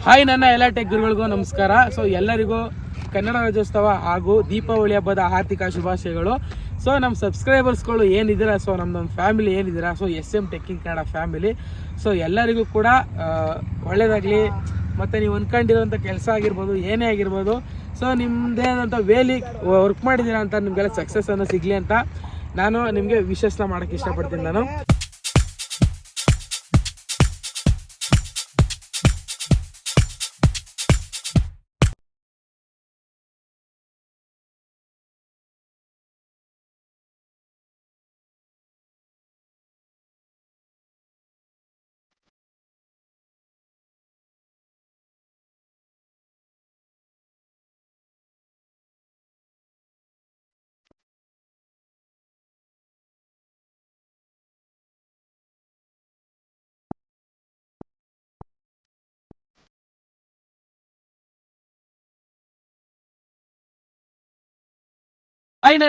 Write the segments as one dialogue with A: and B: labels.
A: Hi ನನ್ನ ಎಲ್ಲ tech ಗುರುಗಳಿಗೂ ನಮಸ್ಕಾರ. ಸೊ ಎಲ್ಲರಿಗೂ ಕನ್ನಡ ರಾಜ್ಯೋತ್ಸವ ಹಾಗೂ ದೀಪಾವಳಿ ಹಬ್ಬದ ಆರ್ಥಿಕ ಶುಭಾಶಯಗಳು. ಸೊ ನಮ್ಮ ಸಬ್ಸ್ಕ್ರೈಬರ್ಸ್ಗಳು ಏನಿದ್ದೀರಾ, ಸೊ ನಮ್ಮದೊಂದು ಫ್ಯಾಮಿಲಿ ಏನಿದ್ದೀರಾ, ಸೊ ಟೆಕ್ಕಿಂಗ್ ಕನ್ನಡ ಫ್ಯಾಮಿಲಿ, ಸೊ ಎಲ್ಲರಿಗೂ ಕೂಡ ಒಳ್ಳೆಯದಾಗಲಿ. ಮತ್ತು ನೀವು ಅಂದ್ಕೊಂಡಿರೋಂಥ ಕೆಲಸ ಆಗಿರ್ಬೋದು, ಏನೇ ಆಗಿರ್ಬೋದು, ಸೊ ನಿಮ್ಮದೇನಂತ ವೇಲಿ ವರ್ಕ್ ಮಾಡಿದ್ದೀರಾ ಅಂತ ನಿಮಗೆಲ್ಲ ಸಕ್ಸಸ್ ಅನ್ನೋ ಸಿಗಲಿ ಅಂತ ನಾನು ನಿಮಗೆ ವಿಶಸ್ನ ಮಾಡೋಕ್ಕೆ ಇಷ್ಟಪಡ್ತೀನಿ. ನಾನು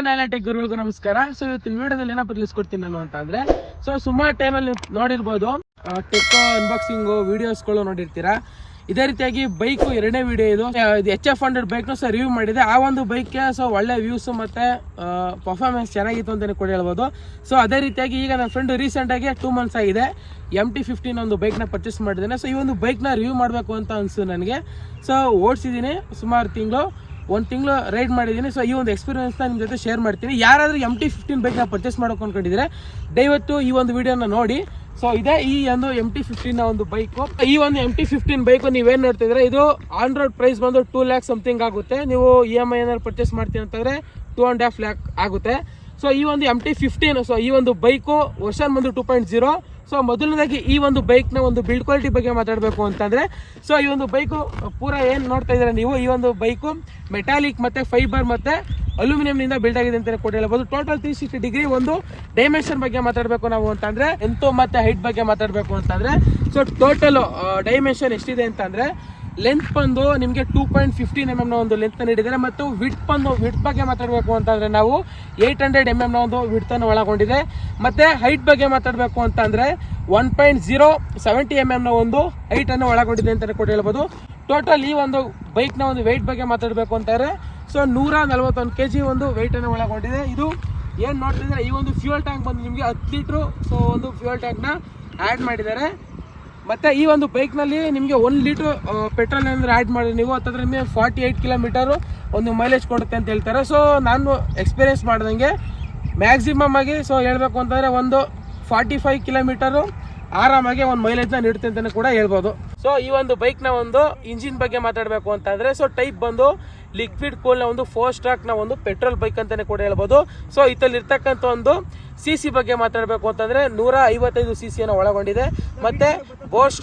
A: ನನ್ನ ಟೆಕ್ ಗುರುಗಳಿಗೂ ನಮಸ್ಕಾರ. ಸೊ ಇವತ್ತಿನ ವಿಡಿಯೋದಲ್ಲಿ ಏನಪ್ಪ ತಿಳಿಸ್ಕೊಡ್ತೀನಿ ನಾನು ಅಂತ ಅಂದ್ರೆ, ಸೊ ಸುಮಾರು ಟೈಮಲ್ಲಿ ನೋಡಿರ್ಬೋದು, ಟೆಕ್ ಅನ್ಬಾಕ್ಸಿಂಗು ವಿಡಿಯೋಸ್ಗಳು ನೋಡಿರ್ತೀರಾ. ಇದೇ ರೀತಿಯಾಗಿ ಬೈಕು ಎರಡನೇ ವಿಡಿಯೋ ಇದು HF100 ಬೈಕ್ನ ಸೊ ರಿವ್ಯೂ ಮಾಡಿದೆ. ಆ ಒಂದು ಬೈಕ್ಗೆ ಸೊ ಒಳ್ಳೆ ವ್ಯೂಸ್ ಮತ್ತೆ ಪರ್ಫಾರ್ಮೆನ್ಸ್ ಚೆನ್ನಾಗಿತ್ತು ಅಂತಲೇ ಕೂಡ ಹೇಳ್ಬೋದು. ಸೊ ಅದೇ ರೀತಿಯಾಗಿ ಈಗ ನನ್ನ ಫ್ರೆಂಡ್ ರೀಸೆಂಟಾಗಿ 2 months ಆಗಿದೆ MT15 ಒಂದು ಬೈಕ್ನ ಪರ್ಚೇಸ್ ಮಾಡಿದ್ದೇನೆ. ಸೊ ಈ ಒಂದು ಬೈಕ್ನ ರಿವ್ಯೂ ಮಾಡಬೇಕು ಅಂತ ಅನಿಸ್ತು ನನಗೆ. ಸೊ ಓಡಿಸಿದ್ದೀನಿ ಸುಮಾರು ಒಂದು ತಿಂಗಳು ರೈಡ್ ಮಾಡಿದ್ದೀನಿ. ಸೊ ಈ ಒಂದು ಎಕ್ಸ್ಪೀರಿಯನ್ಸ್ನ ನಿಮ್ಮ ಜೊತೆ ಶೇರ್ ಮಾಡ್ತೀನಿ. ಯಾರಾದರೂ MT15 ಬೈಕ್ನ ಪರ್ಚೇಸ್ ಮಾಡೋಕೆ ಅಂದ್ಕೊಂಡಿದ್ರೆ ದಯವಿಟ್ಟು ಈ ಒಂದು ವಿಡಿಯೋನ ನೋಡಿ. ಸೊ ಇದೇ ಈ ಒಂದು MT15 ಒಂದು ಬೈಕು. ಈ ಒಂದು MT15 ಬೈಕು ನೀವೇನು ನೋಡ್ತಿದ್ರೆ, ಇದು ಆನ್ ರೋಡ್ ಪ್ರೈಸ್ ಬಂದು 2 lakh ಸಮಥಿಂಗ್ ಆಗುತ್ತೆ. ನೀವು EMI ಏನಾದ್ರು ಪರ್ಚೇಸ್ ಮಾಡ್ತೀನಿ ಅಂತಂದರೆ 2.5 lakh ಆಗುತ್ತೆ. ಸೊ ಈ ಒಂದು MT15, ಸೊ ಈ ಒಂದು ಬೈಕು ವರ್ಷನ್ ಬಂದು 2.0. ಸೊ ಮೊದಲನೇದಾಗಿ ಈ ಒಂದು ಬೈಕ್ನ ಒಂದು ಬಿಲ್ಡ್ ಕ್ವಾಲಿಟಿ ಬಗ್ಗೆ ಮಾತಾಡಬೇಕು ಅಂತಂದರೆ, ಸೊ ಈ ಒಂದು ಬೈಕು ಪೂರ ಏನು ನೋಡ್ತಾ ಇದ್ದೀರಾ ನೀವು, ಈ ಒಂದು ಬೈಕು ಮೆಟಾಲಿಕ್ ಮತ್ತು ಫೈಬರ್ ಮತ್ತು ಅಲ್ಯೂಮಿನಿಯಂನಿಂದ ಬಿಲ್ಡ್ ಆಗಿದೆ ಅಂತಲೇ ಕೂಡ ಹೇಳ್ಬೋದು. ಟೋಟಲ್ 360 ಡಿಗ್ರಿ ಒಂದು ಡೈಮೆನ್ಷನ್ ಬಗ್ಗೆ ಮಾತಾಡಬೇಕು ನಾವು ಅಂತಂದರೆ, ಎಂತು ಮತ್ತು ಹೈಟ್ ಬಗ್ಗೆ ಮಾತಾಡಬೇಕು ಅಂತಂದರೆ, ಸೊ ಟೋಟಲ್ ಡೈಮೆನ್ಷನ್ ಎಷ್ಟಿದೆ ಅಂತಂದರೆ, ಲೆಂತ್ ಬಂದು ನಿಮಗೆ 2.15 mm ಒಂದು ಲೆಂತ್ ನೀಡಿದ್ದಾರೆ. ಮತ್ತು ವಿಡ್ತ್ ಬಗ್ಗೆ ಮಾತಾಡಬೇಕು ಅಂತಂದರೆ ನಾವು 800 mm ಒಂದು ವಿಡ್ತನ್ನು ಒಳಗೊಂಡಿದೆ. ಮತ್ತು ಹೈಟ್ ಬಗ್ಗೆ ಮಾತಾಡಬೇಕು ಅಂತಂದರೆ 1.070 mm ಒಂದು ಹೈಟನ್ನು ಒಳಗೊಂಡಿದೆ ಅಂತಲೇ ಕೂಡ ಹೇಳ್ಬೋದು. ಟೋಟಲ್ ಈ ಒಂದು ಬೈಕ್ನ ಒಂದು ವೆಯ್ಟ್ ಬಗ್ಗೆ ಮಾತಾಡಬೇಕು ಅಂತಾರೆ, ಸೊ 141 kg ಒಂದು ವೆಯ್ಟನ್ನು ಒಳಗೊಂಡಿದೆ. ಇದು ಏನು ನೋಡ್ತಿದ್ರೆ, ಈ ಒಂದು ಫ್ಯೂಯಲ್ ಟ್ಯಾಂಕ್ ಬಂದು ನಿಮಗೆ 10 ಲೀಟ್ರು ಸೊ ಒಂದು ಫ್ಯೂಯಲ್ ಟ್ಯಾಂಕ್ನ ಆ್ಯಡ್ ಮಾಡಿದ್ದಾರೆ. ಮತ್ತು ಈ ಒಂದು ಬೈಕ್ನಲ್ಲಿ ನಿಮಗೆ 1 ಲೀಟ್ರ್ ಪೆಟ್ರೋಲ್ ಏನಾದರೂ ಆ್ಯಡ್ ಮಾಡಿ ನೀವು ಹತ್ತತ್ರ ನಿಮಗೆ 48 ಕಿಲೋಮೀಟರು ಒಂದು ಮೈಲೇಜ್ ಕೊಡುತ್ತೆ ಅಂತ ಹೇಳ್ತಾರೆ. ಸೊ ನಾನು ಎಕ್ಸ್ಪೀರಿಯೆನ್ಸ್ ಮಾಡ್ದಂಗೆ ಮ್ಯಾಕ್ಸಿಮಮ್ ಆಗಿ ಸೊ ಹೇಳಬೇಕು ಅಂತಂದರೆ ಒಂದು 45 ಕಿಲೋಮೀಟರು ಆರಾಮಾಗಿ ಒಂದು ಮೈಲೇಜ್ನ ನೀಡುತ್ತೆ ಅಂತಲೇ ಕೂಡ ಹೇಳ್ಬೋದು. ಸೊ ಈ ಒಂದು ಬೈಕ್ನ ಒಂದು ಇಂಜಿನ್ ಬಗ್ಗೆ ಮಾತಾಡಬೇಕು ಅಂತಂದರೆ, ಸೊ ಟೈಪ್ ಬಂದು ಲಿಕ್ವಿಡ್ ಕೂಲ್ನ ಒಂದು 4 ಸ್ಟ್ರೋಕ್ನ ಒಂದು ಪೆಟ್ರೋಲ್ ಬೈಕ್ ಅಂತಲೇ ಕೂಡ ಹೇಳ್ಬೋದು. ಸೊ ಇದರಲ್ಲಿ ಇರ್ತಕ್ಕಂಥ ಒಂದು CC ಬಗ್ಗೆ ಮಾತಾಡಬೇಕು ಅಂತಂದರೆ 155 CCಯನ್ನು ಒಳಗೊಂಡಿದೆ. ಮತ್ತು ಬೋರ್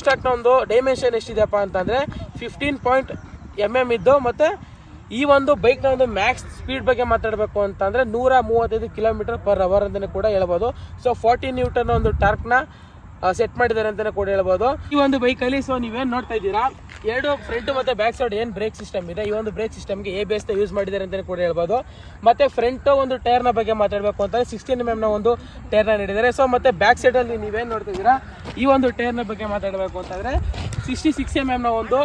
A: ಸ್ಟ್ರಾಕ್ನ ಒಂದು ಡೈಮೆನ್ಷನ್ ಎಷ್ಟಿದೆಯಪ್ಪ ಅಂತಂದರೆ 15 mm ಇದ್ದು. ಮತ್ತು ಈ ಒಂದು ಬೈಕ್ನ ಒಂದು ಮ್ಯಾಕ್ಸ್ ಸ್ಪೀಡ್ ಬಗ್ಗೆ ಮಾತಾಡಬೇಕು ಅಂತಂದರೆ 135 km/h ಅಂತಲೇ ಕೂಡ ಹೇಳ್ಬೋದು. ಸೊ 40 Newton ಒಂದು ಟಾರ್ಕ್ನ ಸೆಟ್ ಮಾಡಿದ್ದಾರೆ ಅಂತಲೇ ಕೂಡ ಹೇಳ್ಬೋದು. ಈ ಒಂದು ಬೈಕಲ್ಲಿ ಸೊ ನೀವೇನು ನೋಡ್ತಾ ಇದ್ದೀರಾ, 2 ಫ್ರಂಟ್ ಮತ್ತು ಬ್ಯಾಕ್ ಸೈಡ್ ಏನು ಬ್ರೇಕ್ ಸಿಸ್ಟಮ್ ಇದೆ, ಈ ಒಂದು ಬ್ರೇಕ್ ಸಿಸ್ಟಮ್ಗೆ ABS ಯೂಸ್ ಮಾಡಿದ್ದಾರೆ ಅಂತಲೇ ಕೂಡ ಹೇಳ್ಬೋದು. ಮತ್ತು ಫ್ರಂಟ್ ಒಂದು ಟೈರ್ನ ಬಗ್ಗೆ ಮಾತಾಡಬೇಕು ಅಂತಂದರೆ 16 mm ಒಂದು ಟೈರ್ನ ನೀಡಿದ್ದಾರೆ. ಸೊ ಮತ್ತು ಬ್ಯಾಕ್ ಸೈಡಲ್ಲಿ ನೀವೇನು ನೋಡ್ತಿದ್ದೀರಾ, ಈ ಒಂದು ಟೈರ್ನ ಬಗ್ಗೆ ಮಾತಾಡಬೇಕು ಅಂತಂದರೆ 66 mm ಒಂದು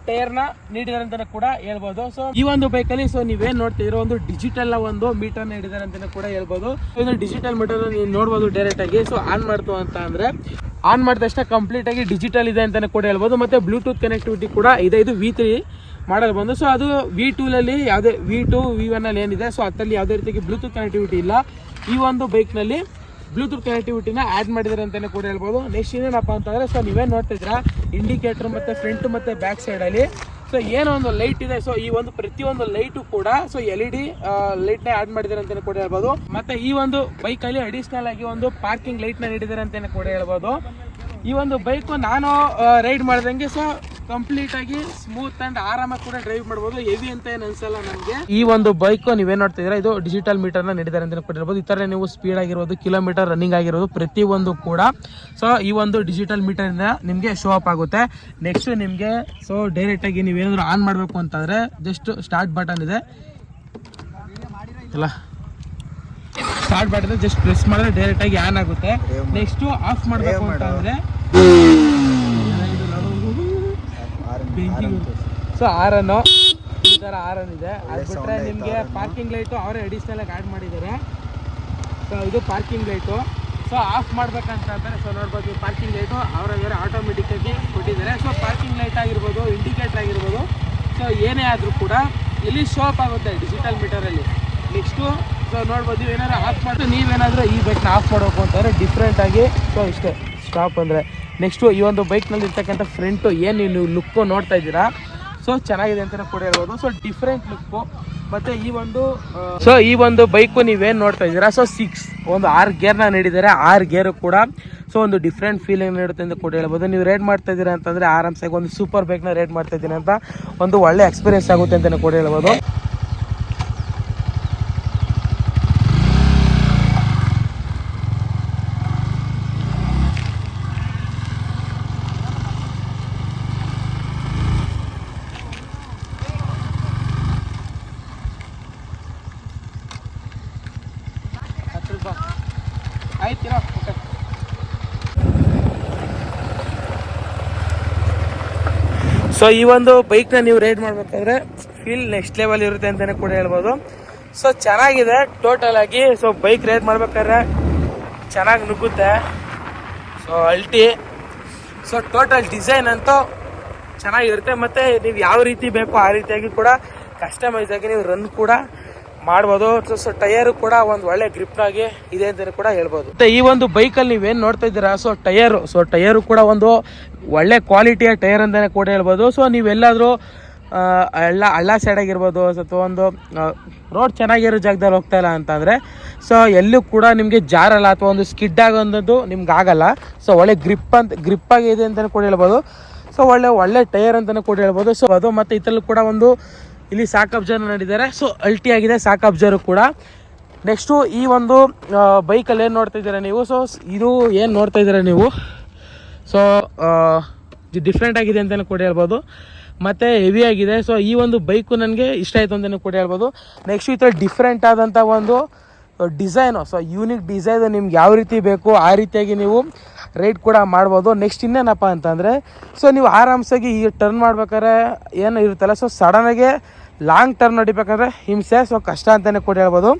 A: ಟೈರ್ನ ನೀಡಿದ್ದಾರೆ ಅಂತಲೇ ಕೂಡ ಹೇಳ್ಬೋದು. ಸೊ ಈ ಒಂದು ಬೈಕಲ್ಲಿ ಸೊ ನೀವೇನು ನೋಡ್ತಿದ್ದೀರೋ ಒಂದು ಡಿಜಿಟಲ್ನ ಒಂದು ಮೀಟರ್ನ ನೀಡಿದ್ದಾರೆ ಅಂತಲೇ ಕೂಡ ಹೇಳ್ಬೋದು. ಇದು ಡಿಜಿಟಲ್ ಮೀಟರ್ ನೀವು ನೋಡ್ಬೋದು ಡೈರೆಕ್ಟಾಗಿ. ಸೊ ಆನ್ ಮಾಡ್ತು ಅಂತ ಅಂದರೆ ಆನ್ ಮಾಡಿದ ತಕ್ಷಣ ಕಂಪ್ಲೀಟಾಗಿ ಡಿಜಿಟಲ್ ಇದೆ ಅಂತಲೇ ಕೂಡ ಹೇಳ್ಬೋದು. ಮತ್ತು ಬ್ಲೂಟೂತ್ ಕನೆಕ್ಟಿವಿಟಿ ಕೂಡ ಇದೆ. ಇದು V3 ಮಾಡಲ್ ಬಂದು, ಸೊ ಅದು V2ನಲ್ಲಿ ಯಾವುದೇ V2 V1 ಏನಿದೆ, ಸೊ ಅದರಲ್ಲಿ ಯಾವುದೇ ರೀತಿಯಾಗಿ ಬ್ಲೂಟೂತ್ ಕನೆಕ್ಟಿವಿಟಿ ಇಲ್ಲ. ಈ ಒಂದು ಬೈಕ್ನಲ್ಲಿ ಬ್ಲೂಟೂತ್ ಕನೆಕ್ಟಿವಿಟಿನ ಆ್ಯಡ್ ಮಾಡಿದ್ದಾರೆ ಅಂತಲೇ ಕೂಡ ಹೇಳ್ಬೋದು. ನೆಕ್ಸ್ಟ್ ಇನ್ನೇನಪ್ಪ ಅಂತಂದರೆ, ಸೊ ನೀವೇನು ನೋಡ್ತಿದ್ದೀರಾ ಇಂಡಿಕೇಟರ್ ಮತ್ತು ಫ್ರಂಟ್ ಮತ್ತು ಬ್ಯಾಕ್ ಸೈಡಲ್ಲಿ ಸೊ ಏನೋ ಒಂದು ಲೈಟ್ ಇದೆ. ಸೊ ಈ ಒಂದು ಪ್ರತಿಯೊಂದು ಲೈಟು ಕೂಡ ಸೊ LED ಲೈಟ್ನ ಆ್ಯಡ್ ಮಾಡಿದ್ದಾರೆ ಅಂತಲೇ ಕೂಡ ಹೇಳ್ಬೋದು. ಮತ್ತು ಈ ಒಂದು ಬೈಕಲ್ಲಿ ಅಡಿಷ್ನಲ್ ಆಗಿ ಒಂದು ಪಾರ್ಕಿಂಗ್ ಲೈಟ್ನ ನೀಡಿದ್ದಾರೆ ಅಂತಲೇ ಕೂಡ ಹೇಳ್ಬೋದು. ಈ ಒಂದು ಬೈಕು ನಾನು ರೈಡ್ ಮಾಡ್ದಂಗೆ ಸೊ ಕಂಪ್ಲೀಟ್ ಆಗಿ ಸ್ಮೂತ್ ಅಂಡ್ ಆರಾಮಾಗಿ ಕೂಡ ಡ್ರೈವ್ ಮಾಡ್ಬೋದು. ಹೆವಿ ಅಂತ ಏನು ಅನ್ಸಲ್ಲ ನನಗೆ. ಈ ಒಂದು ಬೈಕ್ ನೀವೇನು ನೋಡ್ತಿದ್ದೀರಾ, ಇದು ಡಿಜಿಟಲ್ ಮೀಟರ್ನ ನೀಡಿದ್ದಾರೆ ಅಂತ ಕೊಟ್ಟಿರ್ಬೋದು. ಈ ಥರ ನೀವು ಸ್ಪೀಡ್ ಆಗಿರ್ಬೋದು, ಕಿಲೋಮೀಟರ್ ರನ್ನಿಂಗ್ ಆಗಿರೋದು ಪ್ರತಿಯೊಂದು ಕೂಡ ಸೊ ಈ ಒಂದು ಡಿಜಿಟಲ್ ಮೀಟರಿಂದ ನಿಮಗೆ ಶೋ ಅಪ್ ಆಗುತ್ತೆ. ನೆಕ್ಸ್ಟ್ ನಿಮಗೆ ಸೊ ಡೈರೆಕ್ಟಾಗಿ ನೀವೇನಾದರೂ ಆನ್ ಮಾಡಬೇಕು ಅಂತಂದರೆ ಜಸ್ಟ್ ಸ್ಟಾರ್ಟ್ ಬಟನ್ ಇದೆ ಅಲ್ಲ, ಸ್ಟಾರ್ಟ್ ಬಟನ್ ಜಸ್ಟ್ ಪ್ರೆಸ್ ಮಾಡಿದ್ರೆ ಡೈರೆಕ್ಟಾಗಿ ಆನ್ ಆಗುತ್ತೆ. ನೆಕ್ಸ್ಟು ಆಫ್ ಮಾಡಬೇಕು ಅಂತಂದರೆ ಸೊ ಆರನ್ನು ಈ ಥರ ಆರನ್ ಇದೆ. ಅದು ಬಿಟ್ಟರೆ ನಿಮಗೆ ಪಾರ್ಕಿಂಗ್ ಲೈಟು ಅವರೇ ಅಡಿಷ್ನಲ್ ಆಗಿ ಆ್ಯಡ್ ಮಾಡಿದ್ದಾರೆ. ಸೊ ಇದು ಪಾರ್ಕಿಂಗ್ ಲೈಟು. ಸೊ ಆಫ್ ಮಾಡ್ಬೇಕಂತಂದರೆ ಸೊ ನೋಡ್ಬೋದು, ನೀವು ಪಾರ್ಕಿಂಗ್ ಲೈಟು ಅವರೇ ಆಟೋಮೆಟಿಕ್ಕಾಗಿ ಕೊಟ್ಟಿದ್ದಾರೆ. ಸೊ ಪಾರ್ಕಿಂಗ್ ಲೈಟ್ ಆಗಿರ್ಬೋದು, ಇಂಡಿಕೇಟರ್ ಆಗಿರ್ಬೋದು, ಸೊ ಏನೇ ಆದರೂ ಕೂಡ ಇಲ್ಲಿ ಶೋಪ್ ಆಗುತ್ತೆ ಡಿಜಿಟಲ್ ಮೀಟರಲ್ಲಿ. ನೆಕ್ಸ್ಟು ಸೊ ನೋಡ್ಬೋದು, ನೀವು ಏನಾದ್ರು ಆಫ್ ಮಾಡಿದ್ರೆ, ನೀವೇನಾದರೂ ಈ ಬೈಕ್ನ ಆಫ್ ಮಾಡಬೇಕು ಅಂತಂದರೆ ಡಿಫ್ರೆಂಟಾಗಿ ಸೊ ಇಷ್ಟೇ ಸ್ಟಾಪ್ ಅಂದರೆ. ನೆಕ್ಸ್ಟು ಈ ಒಂದು ಬೈಕ್ನಲ್ಲಿ ಇರ್ತಕ್ಕಂಥ ಫ್ರಂಟು ಏನು ನೀವು ಲುಕ್ಕು ನೋಡ್ತಾ ಇದ್ದೀರಾ, ಸೊ ಚೆನ್ನಾಗಿದೆ ಅಂತಲೇ ಕೂಡ ಹೇಳ್ಬೋದು. So different look. ಮತ್ತು ಈ ಒಂದು ಬೈಕು ನೀವೇನು ನೋಡ್ತಾ ಇದ್ದೀರಾ, ಸೊ 6 ಗೇರ್ನ ನೀಡಿದ್ದಾರೆ. 6 ಗೇರು ಕೂಡ ಸೊ ಒಂದು ಡಿಫ್ರೆಂಟ್ ಫೀಲಿಂಗ್ ನೀಡುತ್ತೆ ಅಂತ ಕೂಡ ಹೇಳ್ಬೋದು. ನೀವು ರೈಡ್ ಮಾಡ್ತಾ ಇದ್ದೀರಾ ಅಂತಂದರೆ ಆರಾಮ್ಸಾಗಿ ಒಂದು ಸೂಪರ್ ಬೈಕ್ನ ರೈಡ್ ಮಾಡ್ತಾ ಇದ್ದೀನಿ ಅಂತ ಒಂದು ಒಳ್ಳೆ ಎಕ್ಸ್ಪೀರಿಯನ್ಸ್ ಆಗುತ್ತೆ ಅಂತಲೇ ಕೂಡ ಹೇಳ್ಬೋದು. ಆಯ್ತಿರೋ ಸೊ ಈ ಒಂದು ಬೈಕ್ನ ನೀವು ರೈಡ್ ಮಾಡ್ಬೇಕಾದ್ರೆ ಫೀಲ್ ನೆಕ್ಸ್ಟ್ ಲೆವೆಲ್ ಇರುತ್ತೆ ಅಂತಲೇ ಕೂಡ ಹೇಳ್ಬೋದು. ಸೊ ಚೆನ್ನಾಗಿದೆ ಟೋಟಲ್ ಆಗಿ. ಸೊ ಬೈಕ್ ರೈಡ್ ಮಾಡ್ಬೇಕಾದ್ರೆ ಚೆನ್ನಾಗಿ ನುಗ್ಗುತ್ತೆ. ಸೊ ಅಲ್ಟಿ ಸೊ ಟೋಟಲ್ ಡಿಸೈನ್ ಅಂತೂ ಚೆನ್ನಾಗಿರುತ್ತೆ. ಮತ್ತು ನೀವು ಯಾವ ರೀತಿ ಬೇಕೋ ಆ ರೀತಿಯಾಗಿ ಕೂಡ ಕಸ್ಟಮೈಸ್ ಆಗಿ ನೀವು ರನ್ ಕೂಡ ಮಾಡ್ಬೋದು. ಸೊ ಟೈರು ಕೂಡ ಒಂದು ಒಳ್ಳೆ ಗ್ರಿಪ್ನಾಗಿ ಇದೆ ಅಂತಲೇ ಕೂಡ ಹೇಳ್ಬೋದು. ಮತ್ತು ಈ ಒಂದು ಬೈಕಲ್ಲಿ ನೀವೇನು ನೋಡ್ತಾ ಇದ್ದೀರಾ, ಸೊ ಟೈರು ಕೂಡ ಒಂದು ಒಳ್ಳೆ ಕ್ವಾಲಿಟಿಯ ಟೈರ್ ಅಂತಲೇ ಕೂಡ ಹೇಳ್ಬೋದು. ಸೊ ನೀವೆಲ್ಲಾದರೂ ಹಳ್ಳ ಸೈಡಾಗಿರ್ಬೋದು ಅಥವಾ ಒಂದು ರೋಡ್ ಚೆನ್ನಾಗಿರೋ ಜಾಗದಲ್ಲಿ ಹೋಗ್ತಾ ಇಲ್ಲ ಅಂತಂದರೆ ಸೊ ಎಲ್ಲೂ ಕೂಡ ನಿಮಗೆ ಜಾರಲ್ಲ ಅಥವಾ ಒಂದು ಸ್ಕಿಡ್ ಆಗೋದು ನಿಮ್ಗೆ ಆಗಲ್ಲ. ಸೊ ಒಳ್ಳೆ ಗ್ರಿಪ್ಪಾಗಿದೆ ಅಂತಲೇ ಕೂಡ ಹೇಳ್ಬೋದು. ಸೊ ಒಳ್ಳೆ ಟೈರ್ ಅಂತಲೇ ಕೂಡ ಹೇಳ್ಬೋದು. ಸೊ ಅದು ಮತ್ತು ಇದರಲ್ಲೂ ಕೂಡ ಒಂದು ಇಲ್ಲಿ ಸಾಕ್ ಅಬ್ಸರ್ವ್ ಮಾಡಿದ್ದಾರೆ. ಸೊ ಅಲ್ಟಿ ಆಗಿದೆ ಸಾಕ್ ಅಬ್ಸರ್ವ್ ಕೂಡ. ನೆಕ್ಸ್ಟು ಈ ಒಂದು ಬೈಕಲ್ಲಿ ಏನು ನೋಡ್ತಾ ಇದ್ದೀರಾ ನೀವು, ಸೊ ಇದು ಏನು ನೋಡ್ತಾ ಇದ್ದೀರಾ ನೀವು, ಸೊ ಡಿಫ್ರೆಂಟ್ ಆಗಿದೆ ಅಂತಲೇ ಕೂಡ ಹೇಳ್ಬೋದು. ಮತ್ತು ಹೆವಿ ಆಗಿದೆ. ಸೊ ಈ ಒಂದು ಬೈಕು ನನಗೆ ಇಷ್ಟ ಆಯಿತು ಅಂತಲೇ ಕೂಡ ಹೇಳ್ಬೋದು. ನೆಕ್ಸ್ಟ್ ಈ ಥರ ಡಿಫ್ರೆಂಟ್ ಆದಂಥ ಒಂದು ಡಿಸೈನು, ಸೊ ಯೂನಿಕ್ ಡಿಸೈನು ನಿಮ್ಗೆ ಯಾವ ರೀತಿ ಬೇಕು ಆ ರೀತಿಯಾಗಿ ನೀವು ರೈಡ್ ಕೂಡ ಮಾಡ್ಬೋದು. ನೆಕ್ಸ್ಟ್ ಇನ್ನೇನಪ್ಪ ಅಂತಂದರೆ ಸೊ ನೀವು ಆರಾಮ್ಸಾಗಿ ಈ ಟರ್ನ್ ಮಾಡ್ಬೇಕಾದ್ರೆ ಏನು ಇರುತ್ತಲ್ಲ, ಸೊ ಸಡನ್ನಾಗೆ ಲಾಂಗ್ ಟರ್ನ್ ಹೊಡಿಬೇಕಂದ್ರೆ ಹಿಂಸೆ, ಸೊ ಕಷ್ಟ ಅಂತಲೇ ಕೂಡ ಹೇಳ್ಬೋದು.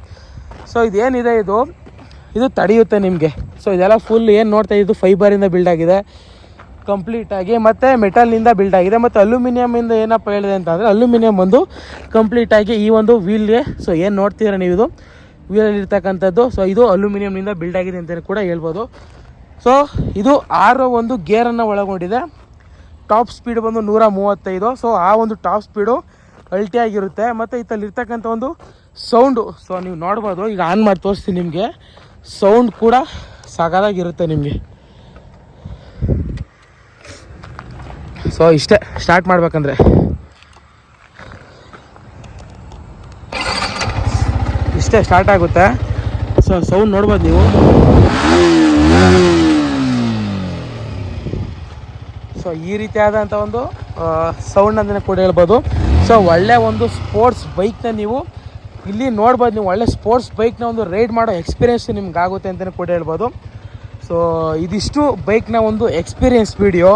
A: ಸೊ ಇದೇನಿದೆ ಇದು ತಡೆಯುತ್ತೆ ನಿಮಗೆ. ಸೊ ಇದೆಲ್ಲ ಫುಲ್ ಏನು ನೋಡ್ತಾ ಇದ್ದು ಫೈಬರಿಂದ ಬಿಲ್ಡ್ ಆಗಿದೆ ಕಂಪ್ಲೀಟಾಗಿ, ಮತ್ತು ಮೆಟಲ್ನಿಂದ ಬಿಲ್ಡ್ ಆಗಿದೆ. ಮತ್ತು ಅಲ್ಯೂಮಿನಿಯಮಿಂದ ಏನಪ್ಪ ಹೇಳಿದೆ ಅಂತಂದರೆ ಅಲ್ಯೂಮಿನಿಯಮ್ ಒಂದು ಕಂಪ್ಲೀಟಾಗಿ ಈ ಒಂದು ವೀಲ್ಗೆ ಸೊ ಏನು ನೋಡ್ತೀರಾ ನೀವು ಇದು ವೀಲಲ್ಲಿ ಇರ್ತಕ್ಕಂಥದ್ದು, ಸೊ ಇದು ಅಲ್ಯೂಮಿನಿಯಮ್ನಿಂದ ಬಿಲ್ಡ್ ಆಗಿದೆ ಅಂತಲೇ ಕೂಡ ಹೇಳ್ಬೋದು. ಸೊ ಇದು 6 ಒಂದು ಗೇರನ್ನು ಒಳಗೊಂಡಿದೆ. ಟಾಪ್ ಸ್ಪೀಡ್ ಬಂದು 135. ಸೊ ಆ ಒಂದು ಟಾಪ್ ಸ್ಪೀಡು ಅಲ್ಟಿ ಆಗಿರುತ್ತೆ. ಮತ್ತು ಇದರಲ್ಲಿರ್ತಕ್ಕಂಥ ಒಂದು ಸೌಂಡು ಸೊ ನೀವು ನೋಡ್ಬೋದು. ಈಗ ಆನ್ ಮಾಡಿ ತೋರಿಸ್ತೀನಿ ನಿಮಗೆ. ಸೌಂಡ್ ಕೂಡ ಸಗದಾಗಿರುತ್ತೆ ನಿಮಗೆ. ಸೊ ಇಷ್ಟೇ ಸ್ಟಾರ್ಟ್ ಮಾಡ್ಬೇಕಂದ್ರೆ ಇಷ್ಟೇ ಸ್ಟಾರ್ಟ್ ಆಗುತ್ತೆ. ಸೊ ಸೌಂಡ್ ನೋಡ್ಬೋದು ನೀವು. ಸೊ ಈ ರೀತಿಯಾದಂಥ ಒಂದು ಸೌಂಡ್ ಅಂತಲೇ ಕೂಡ ಹೇಳ್ಬೋದು. ಸೊ ಒಳ್ಳೆ ಒಂದು ಸ್ಪೋರ್ಟ್ಸ್ ಬೈಕ್ನ ನೀವು ಇಲ್ಲಿ ನೋಡ್ಬೋದು. ನೀವು ಒಳ್ಳೆ ಸ್ಪೋರ್ಟ್ಸ್ ಬೈಕ್ನ ಒಂದು ರೈಡ್ ಮಾಡೋ ಎಕ್ಸ್ಪೀರಿಯೆನ್ಸ್ ನಿಮ್ಗೆ ಆಗುತ್ತೆ ಅಂತಲೇ ಕೂಡ ಹೇಳ್ಬೋದು. ಸೊ ಇದಿಷ್ಟು ಬೈಕ್ನ ಒಂದು ಎಕ್ಸ್ಪೀರಿಯೆನ್ಸ್ ವಿಡಿಯೋ.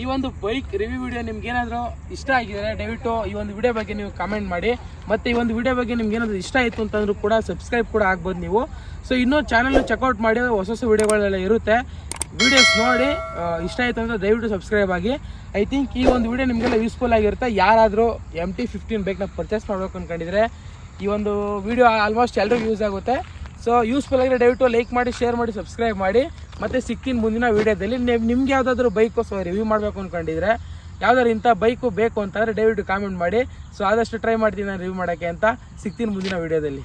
A: ಈ ಒಂದು ಬೈಕ್ ರಿವ್ಯೂ ವಿಡಿಯೋ ನಿಮ್ಗೆ ಏನಾದರೂ ಇಷ್ಟ ಆಗಿದರೆ ದಯವಿಟ್ಟು ಈ ಒಂದು ವಿಡಿಯೋ ಬಗ್ಗೆ ನೀವು ಕಮೆಂಟ್ ಮಾಡಿ. ಮತ್ತು ಈ ಒಂದು ವಿಡಿಯೋ ಬಗ್ಗೆ ನಿಮ್ಗೆ ಏನಾದರೂ ಇಷ್ಟ ಆಯಿತು ಅಂತಂದ್ರೂ ಕೂಡ ಸಬ್ಸ್ಕ್ರೈಬ್ ಕೂಡ ಆಗ್ಬೋದು ನೀವು. ಸೊ ಇನ್ನೂ ಚಾನಲ್ನ ಚೆಕ್ಔಟ್ ಮಾಡಿ ಹೊಸ ವಿಡಿಯೋಗಳೆಲ್ಲ ಇರುತ್ತೆ. ವಿಡಿಯೋಸ್ ನೋಡಿ ಇಷ್ಟ ಆಯಿತು ಅಂದರೆ ದಯವಿಟ್ಟು ಸಬ್ಸ್ಕ್ರೈಬ್ ಆಗಿ. ಐ ಥಿಂಕ್ ಈ ಒಂದು ವಿಡಿಯೋ ನಿಮಗೆಲ್ಲ ಯೂಸ್ಫುಲ್ ಆಗಿರುತ್ತೆ. ಯಾರಾದರೂ MT15 ಬೈಕ್ನ ಪರ್ಚೇಸ್ ಮಾಡಬೇಕು ಅಂದ್ಕೊಂಡಿದ್ರೆ ಈ ಒಂದು ವಿಡಿಯೋ ಆಲ್ಮೋಸ್ಟ್ ಎಲ್ರಿಗೂ ಯೂಸ್ ಆಗುತ್ತೆ. ಸೊ ಯೂಸ್ಫುಲ್ ಆಗಿದ್ರೆ ದಯವಿಟ್ಟು ಲೈಕ್ ಮಾಡಿ, ಶೇರ್ ಮಾಡಿ, ಸಬ್ಸ್ಕ್ರೈಬ್ ಮಾಡಿ. ಮತ್ತು ಸಿಗ್ತೀನಿ ಮುಂದಿನ ವೀಡಿಯೋದಲ್ಲಿ. ನಿಮ್ಗೆ ಯಾವುದಾದ್ರೂ ಬೈಕು ಸೊ ರಿವ್ಯೂ ಮಾಡಬೇಕು ಅಂದ್ಕೊಂಡಿದ್ರೆ, ಯಾವುದಾದ್ರು ಇಂಥ ಬೈಕು ಬೇಕು ಅಂತಂದರೆ ದಯವಿಟ್ಟು ಕಾಮೆಂಟ್ ಮಾಡಿ. ಸೊ ಆದಷ್ಟು ಟ್ರೈ ಮಾಡ್ತೀನಿ ನಾನು ರಿವ್ಯೂ ಮಾಡೋಕ್ಕೆ ಅಂತ. ಸಿಗ್ತೀನಿ ಮುಂದಿನ ವೀಡಿಯೋದಲ್ಲಿ.